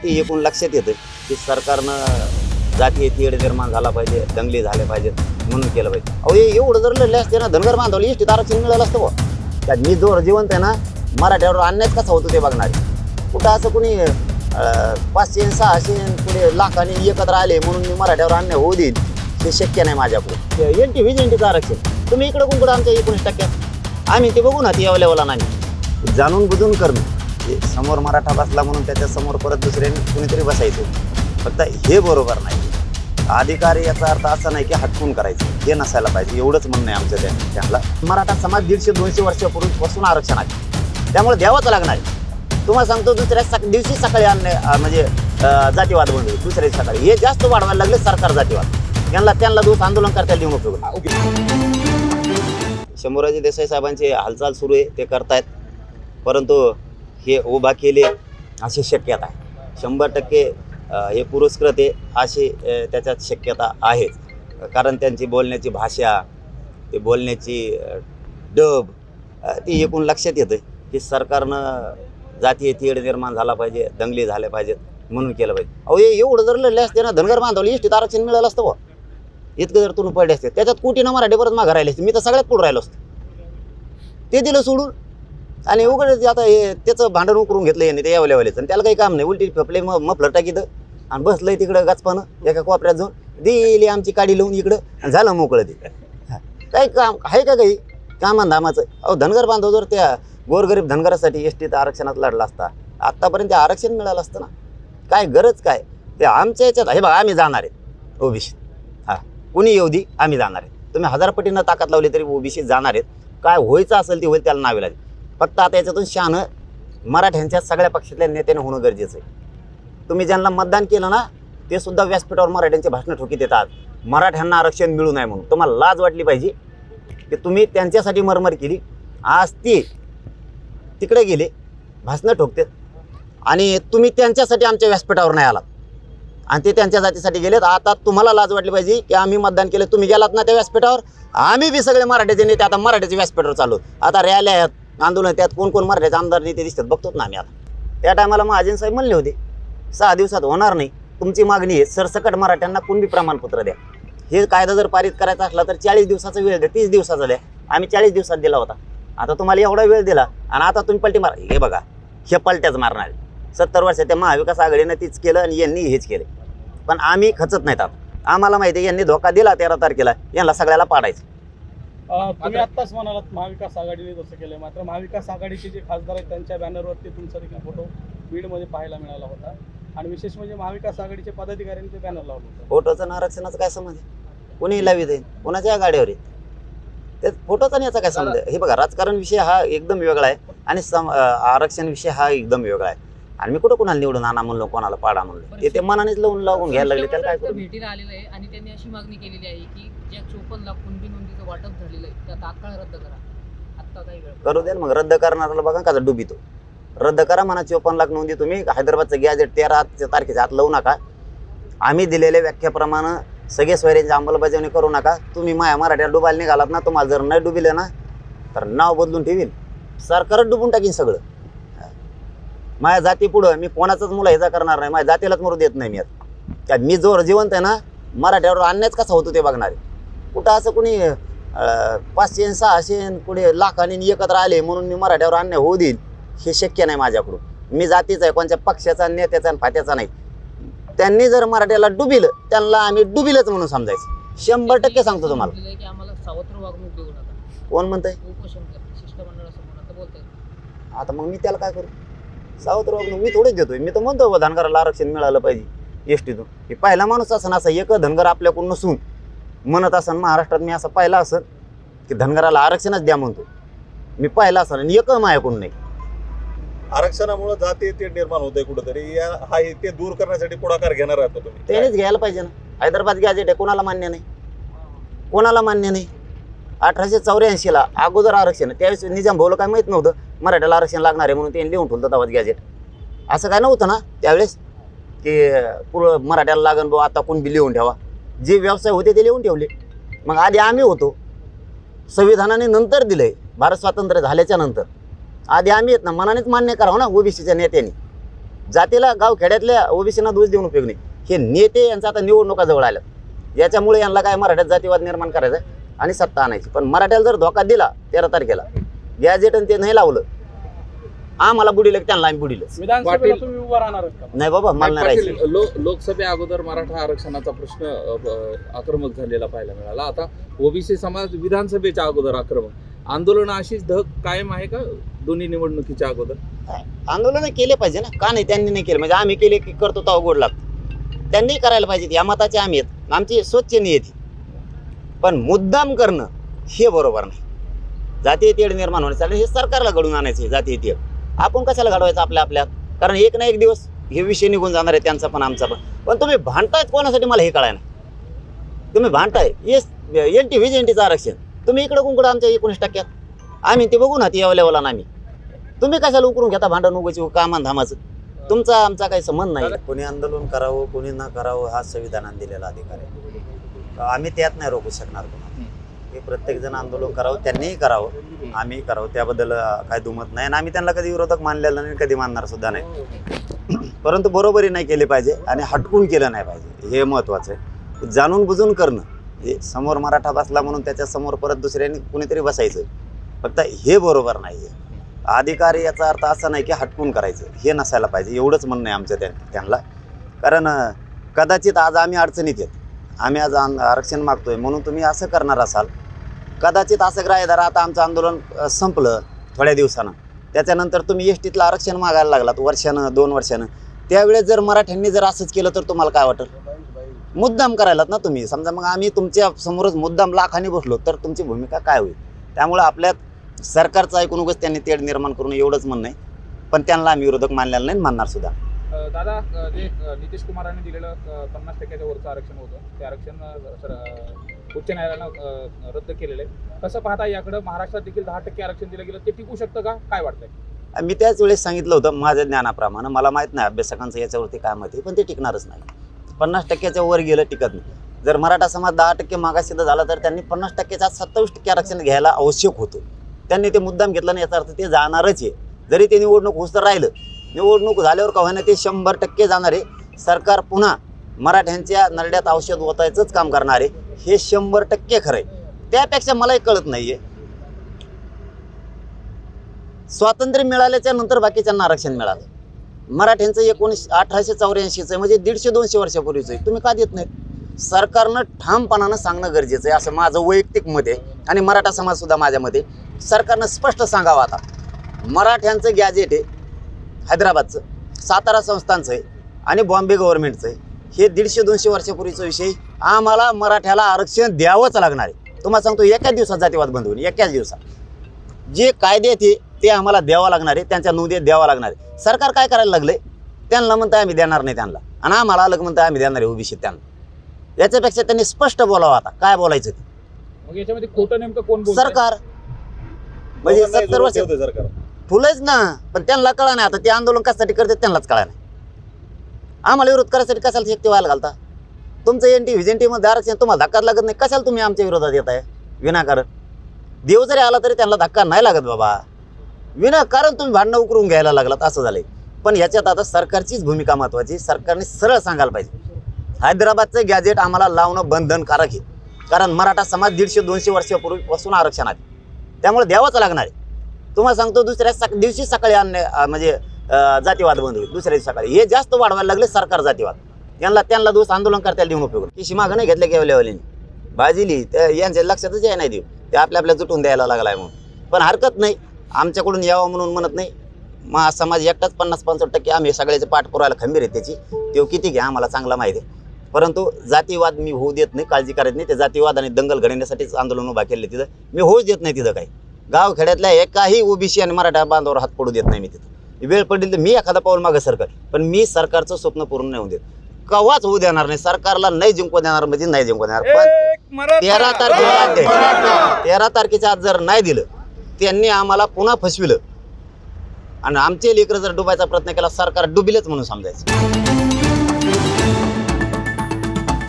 ते एकूण लक्षात येतं की सरकारनं जातीय तेढ निर्माण झाला पाहिजे, दंगली झाले पाहिजेत म्हणून केलं पाहिजे. अहो एवढं जर लढले असते ना, धनगर बांधवले एसटीत आरक्षण मिळालं असतं. त्या मी जोर जिवंत आहे ना, मराठ्यावर अन्याय कसा होतो ते बघणारे. कुठं असं कुणी 500 600 पुढे लाखांनी एकत्र आले म्हणून मी मराठ्यावर अन्याय होऊ देईल हे शक्य नाही माझ्याकडे. एनटी व्हिजेंटीचं आरक्षण तुम्ही इकडं कुंकडं आमच्या 19% आम्ही ते बघू ना, ते या लेवलला नाही. जाणून बुजून करणं, समोर मराठा बसला म्हणून त्याच्या समोर परत दुसऱ्याने कुणीतरी बसायचं, फक्त हे बरोबर नाही. अधिकारी याचा अर्थ असा नाही की हटकून करायचं, हे नसायला पाहिजे. एवढंच म्हणणं आहे आमचं त्यांना. मराठा समाज 150-200 वर्षापूर्वीपासून आरक्षण आहे, त्यामुळे द्यावंच लागणार. तुम्हाला सांगतो दुसऱ्या दिवशी सकाळी म्हणजे जातीवाद बंद होईल. दुसऱ्या सकाळी हे जास्त वाढवायला लागले सरकार जातीवाद. त्यांना दोष आंदोलन करता देऊ नको. शंभूराजे देसाई साहेबांची हालचाल सुरू आहे, ते करतायत, परंतु हे उभा केले अशी शक्यता आहे. 100% हे पुरस्कृत आहे अशी त्याच्यात शक्यता आहे. कारण त्यांची बोलण्याची भाषा, ते बोलण्याची डब, ती एकूण लक्षात येतं की सरकारनं जातीय तेढ निर्माण झाला पाहिजे, दंगली झाल्या पाहिजेत म्हणून केलं पाहिजे. अहो एवढं जर लढले असते ना, धनगर बांधवले एसटीत आरक्षण मिळालं असतं. इतकं जर तुम्ही पडले असते, त्याच्यात कोटीनं मराठी परत मागं राहिले असते. मी तर सगळ्यात पुढे राहिलो असतो. ते दिलं सोडून आणि उघडच आता हे त्याचं भांडण उकरून घेतलं याने, ते यावल्यावालेचं, आणि त्याला काही काम नाही. उलटी फपले मफलर टाकीतं आणि बसलंय तिकडं गचपानं एका कोपऱ्यात जाऊन, दिली आमची काडी लावून इकडं आणि झालं मोकळं. ते काही काम आहे का काही कामाधामाचं? अहो धनगर बांधव जर त्या गोरगरीब धनगरासाठी एसटीत आरक्षणात लढला असता, आत्तापर्यंत आरक्षण मिळालं असतं ना. काय गरज काय? ते आमच्या याच्यात हे बघा, आम्ही जाणार आहेत ओबीसी. हां, कुणी येऊ दे, आम्ही जाणार आहेत. तुम्ही 1000 पटीनं ताकद लावली तरी ओबीसी जाणार आहेत. काय व्हायचं असेल ते होईल, त्याला नावे लागेल. फक्त आता याच्यातून शहाणं मराठ्यांच्या सगळ्या पक्षातल्या नेत्याने होणं गरजेचं आहे. तुम्ही ज्यांना मतदान केलं ना, ते सुद्धा व्यासपीठावर मराठ्यांचे भाषणं ठोकीत येतात, मराठ्यांना आरक्षण मिळू नये म्हणून. तुम्हाला लाज वाटली पाहिजे की तुम्ही त्यांच्यासाठी मरमर केली. आज ते तिकडे गेले, भाषणं ठोकतात, आणि तुम्ही त्यांच्यासाठी आमच्या व्यासपीठावर नाही आलात, आणि ते त्यांच्या जातीसाठी गेलेत. आता तुम्हाला लाज वाटली पाहिजे की आम्ही मतदान केलं, तुम्ही गेलात ना त्या व्यासपीठावर. आम्ही बी सगळे मराठ्याचे नेते आता मराठ्याच्या व्यासपीठावर चालू. आता रॅल्या आहेत, आंदोलन, त्यात कोण कोण मराठ्याचे आमदार नेते दिसतात बघतोच ना आम्ही. आता त्या टायमाला महाजन साहेब म्हणले होते 6 दिवसात होणार नाही, तुमची मागणी आहे सरसकट मराठ्यांना कुणबी प्रमाणपत्र द्या. हे कायदा जर पारित करायचा असला तर 40 दिवसाचा वेळ द्या, 30 दिवसाचा द्या. आम्ही 40 दिवसात दिला होता. आता तुम्हाला एवढा वेळ दिला आणि आता तुम्ही पलटी मारा. हे बघा, हे पलट्याच मारणार. 70 वर्षात त्या महाविकास आघाडीनं तीच केलं आणि यांनी हेच केले, पण आम्ही खचत नाहीत. आता आम्हाला माहिती आहे यांनी धोका दिला 13 तारखेला, यांना सगळ्याला पाडायचं. तुम्ही आत्ताच म्हणालात महाविकास आघाडीने तसं केलं, मात्र महाविकास आघाडीचे जे खासदार आहेत त्यांच्या बॅनरवरती तुमचा देखील फोटो बीडमध्ये पाहायला मिळाला होता, आणि विशेष म्हणजे महाविकास आघाडीचे पदाधिकाऱ्यांनी ते बॅनर लावलं होतं. फोटोचं आरक्षणाचं काय संबंध आहे? कोणी लावी देईल, कोणाच्या गाडीवर आहे ते फोटोचा आणि याचा काय संबंध आहे? हे बघा, राजकारण विषय हा एकदम वेगळा आहे आणि आरक्षण विषय हा एकदम वेगळा आहे. आणि मी कुठं कोणाला निवडून आणा म्हणलो, कोणाला पाडा म्हणलो, ते मनानेच लावून घ्यायला लागले. त्याला काय करू? भेटीला आलेलं आहे आणि त्यांनी अशी मागणी केलेली आहे की ज्या 54 लाख कुणबी नोंदीचं वाटप झालेलं आहे त्या तात्काळ रद्द करा. आत्ता काही वेळ करू द्या मग. रद्द करणाऱ्याला बघा का डुबितो. रद्द करा म्हणा. 54 लाख नोंदी तुम्ही हैदराबादचं गॅजेट 13 तारखेच्या आत लावू नका. आम्ही दिलेल्या व्याख्याप्रमाणे सगळे स्वैरांची अंमलबजावणी करू नका. तुम्ही माया मराठ्याला डुबायला निघालात ना, तुम्हाला जर नाही डुबिले ना तर नाव बदलून ठेवील, सरकारच डुबून टाकीन सगळं. माझ्या जाती पुढं मी कोणाचाच मुलाहिजा करणार नाही, माझ्या जातीलाच मरू देत नाही मी. आता मी जोर जिवंत आहे ना, मराठ्यावर अन्यायच कसा होतो ते बघणारे. कुठं असं कुणी 500 600 पुढे लाखांनी एकत्र आले म्हणून मी मराठ्यावर अन्याय होऊ देईल हे शक्य नाही माझ्याकडून. मी जातीचा आहे, कोणत्या पक्षाचा, नेत्याचा आणि फात्याचा नाही. त्यांनी जर मराठ्याला डुबिलं, त्यांना आम्ही डुबिलच म्हणून समजायचं. 100% सांगतो तुम्हाला. की आम्हाला सावत्र वागणूक देऊ नका. कोण म्हणतंय? उपोषण करा शिष्टमंडळासमोर आता बोलताय. आता मग मी त्याला काय करू? सावत्र वागणूक मी थोडेच देतोय. मी तर म्हणतो धनगराला आरक्षण मिळालं पाहिजे एसटीतून. हे पहिला माणूस असन असा एक धनगर आपल्याकडून नसून म्हणत असन महाराष्ट्रात, मी असं पाहिला असन की धनगराला आरक्षणच द्या म्हणतो. मी पाहिला असन आणि एक माझ्याकडून नाही. आरक्षणामुळे जातीय तेढ निर्माण होतंय कुठेतरी, हा ते दूर करण्यासाठी पुढाकार घेणार आहात तुम्ही? त्यानेच घ्यायला पाहिजे ना. हैदराबाद गॅजेट आहे, कोणाला मान्य नाही, कोणाला मान्य नाही. 1884ला अगोदर आरक्षण, त्यावेळेस निजाम भाऊला काय माहीत नव्हतं मराठ्याला आरक्षण लागणार आहे म्हणून त्यांनी लिहून ठेवलं तेव्हाच गॅजेट. असं काय नव्हतं ना त्यावेळेस की पुढं मराठ्याला लागण भाऊ आता कोण बी लिहून ठेवा. जे व्यवसाय होते ते लिहून ठेवले. मग आधी आम्ही होतो, संविधानाने नंतर दिलंय, भारत स्वातंत्र्य झाल्याच्या नंतर. आधी आम्ही येत ना, मनानेच मान्य करावं ना ओबीसीच्या नेत्यांनी. जातीला गाव खेड्यातल्या ओबीसीना दोष देऊन उपयोग नाही. हे नेते यांचा आता निवडणुका जवळ आल्या, याच्यामुळे यांना काय मराठ्यात जातीवाद निर्माण करायचा आणि सत्ता आणायची. पण मराठ्याला जर धोका दिला 13 तारखेला गॅजेट आणि ते नाही लावलं, आम्हाला बुडील त्यांना आम्ही बुडील. विधानसभेला पाटील- तुम्ही उभा राहणार का? नाही बाबा, मला नाही राहायचं. पाटील, लोकसभे अगोदर मराठा आरक्षणाचा प्रश्न आक्रमक झालेला पाहायला मिळाला. आता ओबीसी समाज विधानसभेच्या अगोदर आक्रमक. आंदोलन अशीच धग कायम आहे का दोन्ही निवडणुकीच्या अगोदर? आंदोलन केले पाहिजे ना, का नाही? त्यांनी नाही केलं म्हणजे आम्ही केले की करतो तो गोड लागतो. त्यांनी करायला पाहिजे. या मताचे आम्ही आहेत, आमची स्वच्छ नियती. पण मुद्दाम करणं हे बरोबर नाही. जातीय तेढ निर्माण होण्यासाठी हे सरकारला घडून आणायचे. जातीय तेढ आपण कशाला घडवायचं आपल्यात? कारण एक ना एक दिवस हे विषय निघून जाणार आहे, त्यांचा पण आमचा पण. पण तुम्ही भांडतायत कोणासाठी मला हे कळाय नाही. तुम्ही भांडताय NT VJNTचं आरक्षण, तुम्ही इकडं कुंकडं आमच्या 19% आम्ही ते बघू ना, ती लेवला ना आम्ही. तुम्ही कशाला उकरून घेता भांडण उगाची कामान धामाचं? तुमचा आमचा काही संबंध नाही. कोणी आंदोलन करावं कोणी न करावं हा संविधानाने दिलेला अधिकार आहे. आम्ही त्यात नाही रोखू शकणार कोणाला. हे प्रत्येकजण आंदोलन करावं, त्यांनीही करावं, आम्ही करावं, त्याबद्दल काय दुमत नाही. आणि आम्ही त्यांना कधी विरोधक मानलेला नाही, कधी मानणार सुद्धा नाही. परंतु बरोबरी नाही केली पाहिजे आणि हटकून केलं नाही पाहिजे, हे महत्त्वाचं आहे. जाणून बुजून करणं, हे समोर मराठा बसला म्हणून त्याच्या समोर परत दुसऱ्यांनी कुणीतरी बसायचं, फक्त हे बरोबर नाही आहे. अधिकारी याचा अर्थ असा नाही की हटकून करायचं, हे नसायला पाहिजे. एवढंच म्हणणं आहे आमचं त्यांना. कारण कदाचित आज आम्ही अडचणीत आहेत, आम्ही आज आरक्षण मागतोय म्हणून तुम्ही असं करणार असाल. कदाचित असं ग्राह्य धरा, आता आमचं आंदोलन संपलं थोड्या दिवसानं, त्याच्यानंतर तुम्ही एसटीतलं आरक्षण मागायला लागलात वर्षानं 2 वर्षानं. त्यावेळेस जर मराठ्यांनी जर असंच केलं तर तुम्हाला काय वाटेल? मुद्दाम करायलात ना तुम्ही. समजा मग आम्ही तुमच्या समोरच मुद्दाम लाखाने बसलो तर तुमची भूमिका काय होईल? त्यामुळे आपल्यात सरकारचं ऐकून उगाच त्यांनी तेढ निर्माण करून एवढंच म्हणणं आहे. पण त्यांना आम्ही विरोधक मानलेलं नाही, मानणार सुद्धा. दादा, जे नितीश कुमारांनी दिलेलं 50% वरचं आरक्षण होतं, ते आरक्षण उच्च न्यायालयानं रद्द केलेलं आहे. कसं पाहता याकडं? महाराष्ट्रात देखील 10% आरक्षण दिलं गेलं, ते टिकू शकतं का? काय वाटतंय? मी त्याच वेळेस सांगितलं होतं, माझ्या ज्ञानाप्रमाणे, मला माहीत नाही अभ्यासकांचं याच्यावरती काय मत आहे, पण ते टिकणारच नाही. 50%च्या वर गेलं टिकत नाही. जर मराठा समाज 10% मागासिद्ध झाला तर त्यांनी 50%च्या 27% आरक्षण घ्यायला आवश्यक होतं. त्यांनी ते मुद्दाम घेतलं नाही, याचा अर्थ ते जाणारच आहे. जरी ते निवडणूक होस तर राहिलं, निवडणूक झाल्यावर का होईना ते 100% जाणार आहे. सरकार पुन्हा मराठ्यांच्या नरड्यात औषध ओतायचंच काम करणार आहे, हे 100% खरं आहे. त्यापेक्षा मलाही कळत नाही आहे, स्वातंत्र्य मिळाल्याच्या नंतर बाकीच्यांना आरक्षण मिळालं. मराठ्यांचं 1884 आहे, म्हणजे 150-200 वर्षापूर्वीचं आहे. तुम्ही का देत नाहीत? सरकारनं ठामपणानं सांगणं गरजेचं आहे, असं माझं वैयक्तिक मत आहे. आणि मराठा समाजसुद्धा माझ्यामध्ये सरकारनं स्पष्ट सांगावं. आता मराठ्यांचं गॅजेट आहे हैदराबादचं, सातारा संस्थांचं आहे आणि बॉम्बे गव्हर्नमेंटचं आहे. हे 150-200 वर्षापूर्वीचा विषय. आम्हाला मराठ्याला आरक्षण द्यावंच लागणार आहे. तुम्हाला सांगतो, एकाच दिवसात जातीवाद बंद होईल, एकाच दिवसात. जे कायदे आहेत ते आम्हाला द्यावं लागणार आहे, त्यांच्या नोंदी द्यावं लागणार आहे. सरकार काय करायला लागलंय? त्यांना म्हणताय आम्ही देणार नाही त्यांना, आणि आम्हाला अलग म्हणताय आम्ही देणार आहे ओबीसी त्यांना. याच्यापेक्षा त्यांनी स्पष्ट बोलावं. आता काय बोलायचं ते? मग याच्यामध्ये खोटं नेमकं कोण बोलतंय? सरकार. म्हणजे 70 वर्ष सरकार फुलच ना, पण त्यांना कळा नाही. आता ते आंदोलन कशासाठी करतात त्यांनाच कळा नाही. आम्हाला विरोध करायसाठी कशाला शक्ती व्हायला घालता? तुमचं NT VJNT मध्ये आरक्षण तुम्हाला धक्का लागत नाही, कशाला तुम्ही आमच्या विरोधात येत आहे विनाकारण? देव जरी आला तरी त्यांना धक्का नाही लागत बाबा. विनाकारण तुम्ही भांडणं उकरून घ्यायला लागलात, असं झालंय. पण याच्यात आता सरकारचीच भूमिका महत्त्वाची. सरकारने सरळ सांगायला पाहिजे, हैदराबादचं गॅजेट आम्हाला लावणं बंधनकारक आहे. कारण मराठा समाज 150-200 वर्षापूर्वीपासून आरक्षणात, त्यामुळे द्यावंच लागणार आहे. तुम्हाला सांगतो, दुसऱ्या दिवशी सकाळी म्हणजे जातीवाद बंद होईल. दुसऱ्या दिवशी सकाळी हे जास्त वाढवायला लागले सरकार जातीवाद. त्यांना दोष आंदोलन करता देऊन उपयोग. की मागं नाही घेतल्या केवल्यावालीने बाजीली, यांच्या लक्षातच याय नाही देऊ. ते आपल्या जुटून द्यायला लागलाय म्हणून. पण हरकत नाही, आमच्याकडून यावं म्हणून म्हणत नाही. मग समाज एकटाच 50-65% आम्ही सगळ्याचे पाठ पुरायला खंबीर आहे त्याची. तो किती घ्या आम्हाला चांगला माहिती आहे. परंतु जातीवाद मी होऊ देत नाही, काळजी करायची नाही. ते जातीवाद आणि दंगल घडवण्यासाठीच आंदोलन उभा केले तिथं. मी होऊच देत नाही तिथं काही. गावखेड्यातल्या एकाही ओबीसी आणि मराठा बांधावर हात पडू देत नाही मी तिथं. वेळ पडली तर मी एखादा पाऊल मागं सरकार, पण मी सरकारचं स्वप्न पूर्ण नाही होऊ देत, कव्हाच होऊ देणार नाही. सरकारला नाही जिंकू देणार म्हणजे नाही जिंकू देणार. पण 13 तारखेच्या आज जर नाही दिलं, त्यांनी आम्हाला पुन्हा फसविलं आणि आमचे लेकरं जर डुबायचा प्रयत्न केला, सरकार डुबिलच म्हणून समजायचं.